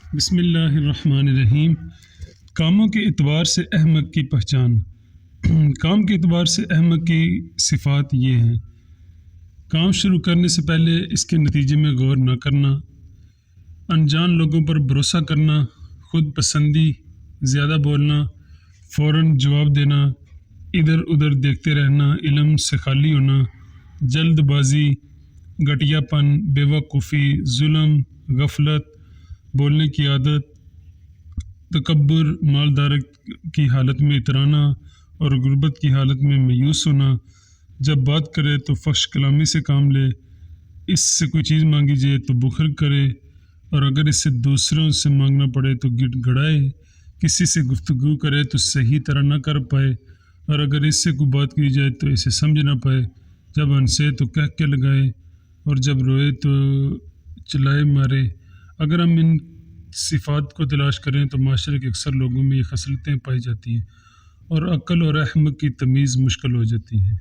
بسم اللہ الرحمن الرحیم۔ کاموں کے اعتبار سے احمق کی پہچان۔ کام کے اعتبار سے احمق کی صفات یہ ہیں: کام شروع کرنے سے پہلے اس کے نتیجے میں غور نہ کرنا، انجان لوگوں پر بھروسہ کرنا، خود پسندی، زیادہ بولنا، فوراً جواب دینا، ادھر ادھر دیکھتے رہنا، علم سے خالی ہونا، جلد بازی، گھٹیا پن، بے وقوفی، ظلم، غفلت، بولنے کی عادت، تکبر، مالدار کی حالت میں اترانا اور غربت کی حالت میں مایوس ہونا، جب بات کرے تو فحش کلامی سے کام لے، اس سے کوئی چیز مانگی جائے تو بخل کرے، اور اگر اس سے دوسروں سے مانگنا پڑے تو گڑ گڑائے، کسی سے گفتگو کرے تو صحیح طرح نہ کر پائے، اور اگر اس سے کوئی بات کی جائے تو اسے سمجھ نہ پائے، جب ہنسے تو کہکے لگائے، اور جب روئے تو چلائے مارے۔ اگر ہم ان صفات کو تلاش کریں تو معاشرے کے اکثر لوگوں میں یہ خصلتیں پائی جاتی ہیں، اور عقل اور احمق کی تمیز مشکل ہو جاتی ہے۔